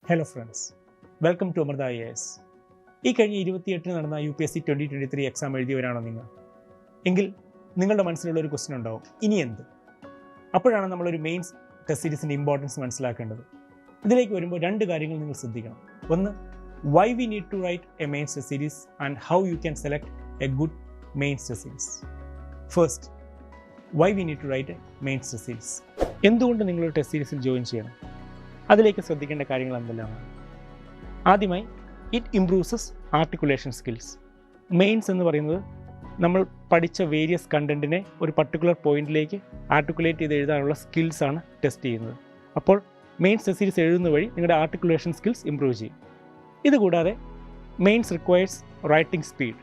Hello friends, welcome to Amrita IAS. ഈ കഴിഞ്ഞ 28 നടന്ന UPSC 2023 എക്സാം എഴുതിയവരാണോ നിങ്ങൾ? എങ്കിൽ നിങ്ങളുടെ മനസ്സിലുള്ള ഒരു ക്വസ്റ്റ്യൻ ഉണ്ടാവും, ഇനി എന്ത്? അപ്പോഴാണ് നമ്മളൊരു മെയിൻസ് ടെസ്റ്റ് സീരീസിൻ്റെ ഇമ്പോർട്ടൻസ് മനസ്സിലാക്കേണ്ടത്. ഇതിലേക്ക് വരുമ്പോൾ രണ്ട് കാര്യങ്ങൾ നിങ്ങൾ ശ്രദ്ധിക്കണം. ഒന്ന്, why we need to write a mains test series and how you can select a good mains test series. First, why we need to write a mains test series. എന്തുകൊണ്ട് നിങ്ങളൊരു ടെസ്റ്റ് സീരീസിൽ ജോയിൻ ചെയ്യണം? അതിലേക്ക് ശ്രദ്ധിക്കേണ്ട കാര്യങ്ങൾ എന്തെല്ലാമാണ്? ആദ്യമായി, it ഇംപ്രൂവ്സസ് articulation skills. Mains എന്ന് പറയുന്നത് നമ്മൾ പഠിച്ച വേരിയസ് കണ്ടൻറ്റിനെ ഒരു പർട്ടിക്കുലർ പോയിന്റിലേക്ക് ആർട്ടിക്കുലേറ്റ് ചെയ്ത് എഴുതാനുള്ള സ്കിൽസാണ് ടെസ്റ്റ് ചെയ്യുന്നത്. അപ്പോൾ മെയിൻസ് ടെസ്റ്റ് സീരീസ് എഴുതുന്ന വഴി നിങ്ങളുടെ ആർട്ടിക്കുലേഷൻ സ്കിൽസ് ഇംപ്രൂവ് ചെയ്യും. ഇതുകൂടാതെ മെയിൻസ് റിക്വയർസ് റൈറ്റിംഗ് സ്പീഡ്.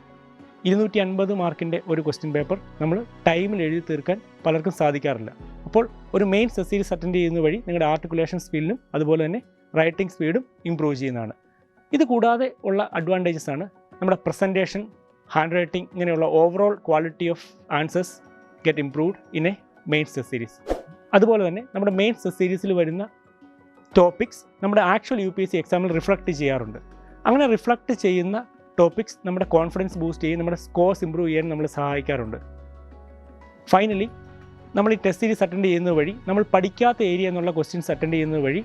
250 മാർക്കിൻ്റെ ഒരു ക്വസ്റ്റ്യൻ പേപ്പർ നമ്മൾ ടൈമിൽ എഴുതി തീർക്കാൻ പലർക്കും സാധിക്കാറില്ല. അപ്പോൾ ഒരു മെയിൻസ് ടെസ്റ്റ് സീരീസ് അറ്റൻഡ് ചെയ്യുന്ന വഴി നിങ്ങളുടെ ആർട്ടിക്കുലേഷൻ സ്പീഡിലും അതുപോലെ തന്നെ റൈറ്റിംഗ് സ്പീഡും ഇംപ്രൂവ് ചെയ്യുന്നതാണ്. ഇത് കൂടാതെ ഉള്ള അഡ്വാൻറ്റേജസ് ആണ് നമ്മുടെ പ്രസൻറ്റേഷൻ, ഹാൻഡ് റൈറ്റിംഗ്, ഇങ്ങനെയുള്ള overall quality of answers get improved in A mains test series. അതുപോലെ തന്നെ നമ്മുടെ മെയിൻസ് ടെസ്റ്റ് സീരീസിൽ വരുന്ന ടോപ്പിക്സ് നമ്മുടെ ആക്ച്വൽ UPSC എക്സാമിൽ റിഫ്ലക്റ്റ് ചെയ്യാറുണ്ട്. അങ്ങനെ റിഫ്ലക്റ്റ് ചെയ്യുന്ന ടോപ്പിക്സ് നമ്മുടെ കോൺഫിഡൻസ് ബൂസ്റ്റ് ചെയ്യും, നമ്മുടെ സ്കോർസ് ഇംപ്രൂവ് ചെയ്യാൻ നമ്മളെ സഹായിക്കാറുണ്ട്. ഫൈനലി, നമ്മൾ ഈ ടെസ്റ്റ് സീരീസ് അറ്റൻഡ് ചെയ്യുന്നത് വഴി നമ്മൾ പഠിക്കാത്ത ഏരിയ എന്നുള്ള ക്വസ്റ്റ്യൻസ് അറ്റൻഡ് ചെയ്യുന്നത് വഴി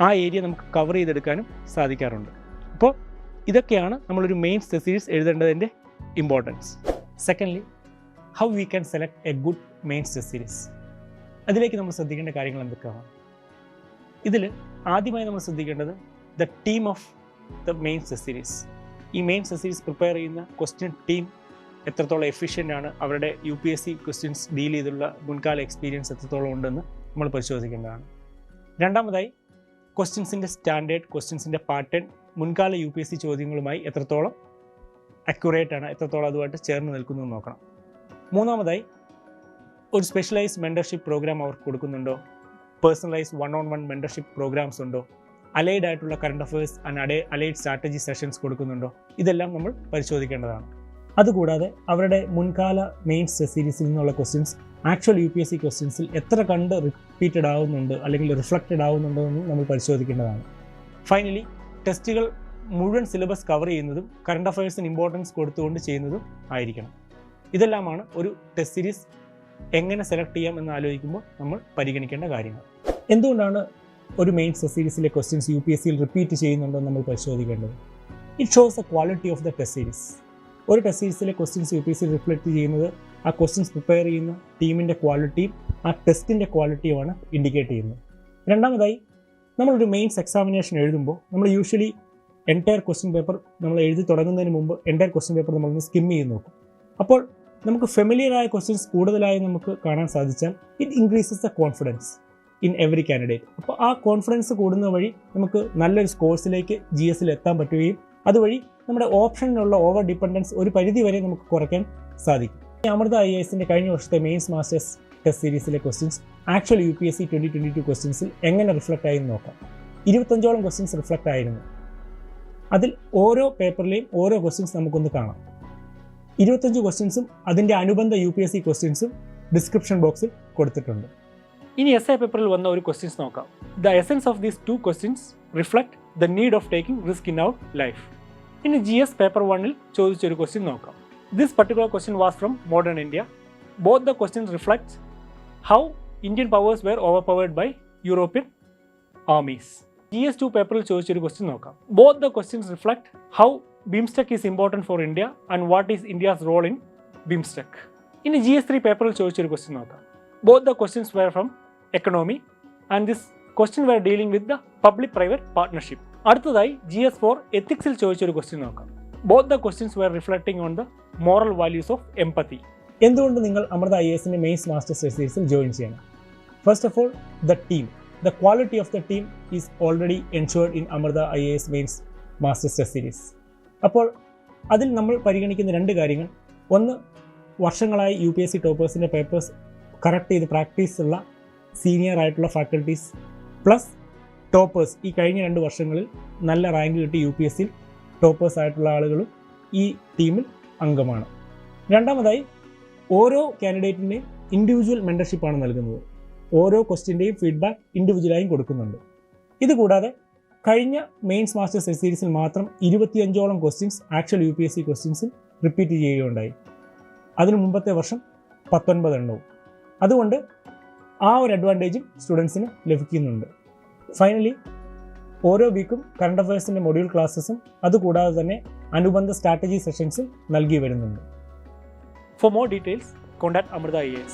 ആ ഏരിയ നമുക്ക് കവർ ചെയ്തെടുക്കാനും സാധിക്കാറുണ്ട്. അപ്പോൾ ഇതൊക്കെയാണ് നമ്മളൊരു മെയിൻസ് ടെസ്റ്റ് സീരീസ് എഴുതേണ്ടതിൻ്റെ importance. Secondly, how we can select a good mains test series. അതിലേക്ക് നമ്മൾ ശ്രദ്ധിക്കേണ്ട കാര്യങ്ങൾ എന്തൊക്കെയാണ്? ഇതിൽ ആദ്യമായി നമ്മൾ ശ്രദ്ധിക്കേണ്ടത് the team of the mains test series. ഈ മെയിൻസ് ടെസ്റ്റ് സീരീസ് പ്രിപ്പയർ ചെയ്യുന്ന ക്വസ്റ്റ്യൻ ടീം എത്രത്തോളം എഫിഷ്യൻ്റ് ആണ്, അവരുടെ UPSC ക്വസ്റ്റ്യൻസ് ഡീൽ ചെയ്തുള്ള മുൻകാല എക്സ്പീരിയൻസ് എത്രത്തോളം ഉണ്ടെന്ന് നമ്മൾ പരിശോധിക്കേണ്ടതാണ്. രണ്ടാമതായി, ക്വസ്റ്റ്യൻസിൻ്റെ സ്റ്റാൻഡേർഡ്, ക്വസ്റ്റ്യൻസിൻ്റെ പാറ്റേൺ മുൻകാല UPSC ചോദ്യങ്ങളുമായി എത്രത്തോളം അക്യുറേറ്റ് ആണ്, എത്രത്തോളം അതുമായിട്ട് ചേർന്ന് നിൽക്കുന്നു എന്ന് നോക്കണം. മൂന്നാമതായി, ഒരു സ്പെഷ്യലൈസ്ഡ് മെൻറ്റർഷിപ്പ് പ്രോഗ്രാം അവർക്ക് കൊടുക്കുന്നുണ്ടോ, പേഴ്സണലൈസ്ഡ് 1-on-1 മെൻറ്റർഷിപ്പ് പ്രോഗ്രാംസ് ഉണ്ടോ, അലൈഡ് ആയിട്ടുള്ള current affairs and allied strategy sessions കൊടുക്കുന്നുണ്ടോ, ഇതെല്ലാം നമ്മൾ പരിശോധിക്കേണ്ടതാണ്. അതുകൂടാതെ അവരുടെ മുൻകാല മെയിൻസ് ടെസ്റ്റ് സീരീസിൽ നിന്നുള്ള ക്വസ്റ്റ്യൻസ് ആക്ച്വൽ UPSC ക്വസ്റ്റ്യൻസിൽ എത്ര കണ്ട് റിപ്പീറ്റഡ് ആവുന്നുണ്ട് അല്ലെങ്കിൽ റിഫ്ലക്റ്റഡ് ആവുന്നുണ്ടോ എന്ന് നമ്മൾ പരിശോധിക്കേണ്ടതാണ്. ഫൈനലി, ടെസ്റ്റുകൾ മുഴുവൻ സിലബസ് കവർ ചെയ്യുന്നതും കറണ്ട് അഫയേഴ്സിന് ഇമ്പോർട്ടൻസ് കൊടുത്തുകൊണ്ട് ചെയ്യുന്നതും ആയിരിക്കണം. ഇതെല്ലാമാണ് ഒരു ടെസ്റ്റ് സീരീസ് എങ്ങനെ സെലക്ട് ചെയ്യാം എന്ന് ആലോചിക്കുമ്പോൾ നമ്മൾ പരിഗണിക്കേണ്ട കാര്യങ്ങൾ. എന്തുകൊണ്ടാണ് ഒരു മെയിൻസ് ടെസ്റ്റ് സീരീസിലെ ക്വസ്റ്റ്യൻസ് UPSCയിൽ റിപ്പീറ്റ് ചെയ്യുന്നുണ്ടോ എന്ന് നമ്മൾ പരിശോധിക്കേണ്ടത്? It shows the quality of the test series. ഒരു ടെസ്റ്റ് സീരീസിലെ ക്വസ്റ്റ്യൻസ് UPSCയിൽ റിഫ്ലക്റ്റ് ചെയ്യുന്നത് ആ ക്വസ്റ്റ്യൻസ് പ്രിപ്പയർ ചെയ്യുന്ന ടീമിൻ്റെ ക്വാളിറ്റിയും ആ ടെസ്റ്റിൻ്റെ ക്വാളിറ്റിയുമാണ് ഇൻഡിക്കേറ്റ് ചെയ്യുന്നത്. രണ്ടാമതായി, നമ്മളൊരു മെയിൻസ് എക്സാമിനേഷൻ എഴുതുമ്പോൾ നമ്മൾ യൂഷ്വലി എൻറ്റയർ ക്വസ്റ്റ്യൻ പേപ്പർ നമ്മൾ എഴുതി തുടങ്ങുന്നതിന് മുമ്പ് എൻറ്റയർ ക്വസ്റ്റ്യൻ പേപ്പർ നമ്മളൊന്ന് സ്കിം ചെയ്ത് നോക്കും. അപ്പോൾ നമുക്ക് ഫെമിലിയറായ ക്വസ്റ്റ്യൻസ് കൂടുതലായി നമുക്ക് കാണാൻ സാധിച്ചാൽ it increases the confidence in every candidate. അപ്പോൾ ആ കോൺഫിഡൻസ് കൂടുന്ന വഴി നമുക്ക് നല്ലൊരു സ്കോഴ്സിലേക്ക് GSൽ എത്താൻ പറ്റുകയും അതുവഴി നമ്മുടെ ഓപ്ഷനിലുള്ള ഓവർ ഡിപ്പെൻഡൻസ് ഒരു പരിധി വരെ നമുക്ക് കുറയ്ക്കാൻ സാധിക്കും. ഈ അമൃത IASൻ്റെ കഴിഞ്ഞ വർഷത്തെ മെയിൻസ് മാസ്റ്റേഴ്സ് ടെസ്റ്റ് സീരീസിലെ ക്വസ്റ്റ്യൻസ് ആക്ച്വൽ UPSC 2022 ക്വസ്റ്റ്യൻസിൽ എങ്ങനെ റിഫ്ലക്റ്റ് ആയി നോക്കാം. 25ഓളം ക്വസ്റ്റ്യൻസ് റിഫ്ലക്റ്റ് ആയിരുന്നു. അതിൽ ഓരോ പേപ്പറിലെയും ഓരോ ക്വസ്റ്റ്യൻസ് നമുക്കൊന്ന് കാണാം. 25 ക്വസ്റ്റ്യൻസും അതിൻ്റെ അനുബന്ധ UPSC ക്വസ്റ്റ്യൻസും ഡിസ്ക്രിപ്ഷൻ ബോക്സിൽ കൊടുത്തിട്ടുണ്ട്. ഇനി essay പേപ്പറിൽ വന്ന ഒരു ക്വസ്റ്റ്യൻസ് നോക്കാം. The essence of these 2 questions reflect the need of taking risk in our life. ഇനി GS പേപ്പർ 1-ൽ ചോദിച്ചൊരു ക്വസ്റ്റ്യൻ നോക്കാം. This particular question was from modern India. Both the questions reflects how Indian powers were overpowered by European armies. GS2 പേപ്പറിൽ ചോദിച്ചൊരു question നോക്കാം. Both the questions reflect how BIMSTEC is important for India and what is India's role in BIMSTEC. ഇനി GS3 പേപ്പറിൽ ചോദിച്ചൊരു question നോക്കാം. Both the questions were from economy and this question were dealing with the public-private partnership. അടുത്തതായി GS4 ethicsൽ ചോദിച്ചൊരു question നോക്കാം. Both the questions were reflecting on the moral values of empathy. എന്തുകൊണ്ട് നിങ്ങൾ അമൃത IASൻ്റെ മെയിൻസ് മാസ്റ്റേഴ്സ് ടെസ്റ്റ് സീരീസിൽ join ചെയ്യണം? First of all, the team, the quality of the team is already ensured in Amrita IAS mains masters test series. അപ്പോൾ അതിൽ നമ്മൾ പരിഗണിക്കുന്ന രണ്ട് കാര്യങ്ങൾ. ഒന്ന്, വർഷങ്ങളായി UPSC ടോപ്പേഴ്സിൻ്റെ പേപ്പേഴ്സ് കറക്റ്റ് ചെയ്ത് പ്രാക്ടീസ് ഉള്ള സീനിയർ ആയിട്ടുള്ള ഫാക്കൽറ്റീസ് പ്ലസ് ടോപ്പേഴ്സ്. ഈ കഴിഞ്ഞ 2 വർഷങ്ങളിൽ നല്ല റാങ്ക് കിട്ടി UPSCയിൽ ടോപ്പേഴ്സ് ആയിട്ടുള്ള ആളുകളും ഈ ടീമിൽ അംഗമാണ്. രണ്ടാമതായി, ഓരോ കാൻഡിഡേറ്റിൻ്റെയും ഇൻഡിവിജ്വൽ മെൻറ്റർഷിപ്പാണ് നൽകുന്നത്. ഓരോ ക്വസ്റ്റ്യൻ്റെയും ഫീഡ്ബാക്ക് ഇൻഡിവിജ്വലായും കൊടുക്കുന്നുണ്ട്. ഇതുകൂടാതെ കഴിഞ്ഞ മെയിൻസ് മാസ്റ്റേഴ്സ് സീരീസിൽ മാത്രം 25ഓളം ക്വസ്റ്റ്യൻസ് ആക്ച്വൽ UPSC ക്വസ്റ്റ്യൻസിൽ റിപ്പീറ്റ് ചെയ്യുകയുണ്ടായി. അതിനു മുമ്പത്തെ വർഷം 19 എണ്ണവും. അതുകൊണ്ട് ആ ഒരു അഡ്വാൻറ്റേജും സ്റ്റുഡൻസിന് ലഭിക്കുന്നുണ്ട്. ഫൈനലി ഓരോ വീക്കും കറണ്ട് അഫയേഴ്സിൻ്റെ മൊഡ്യൂൾ ക്ലാസ്സസും അതുകൂടാതെ തന്നെ അനുബന്ധ സ്ട്രാറ്റജി സെഷൻസും നൽകി വരുന്നുണ്ട്. For more details contact Amrita IAS.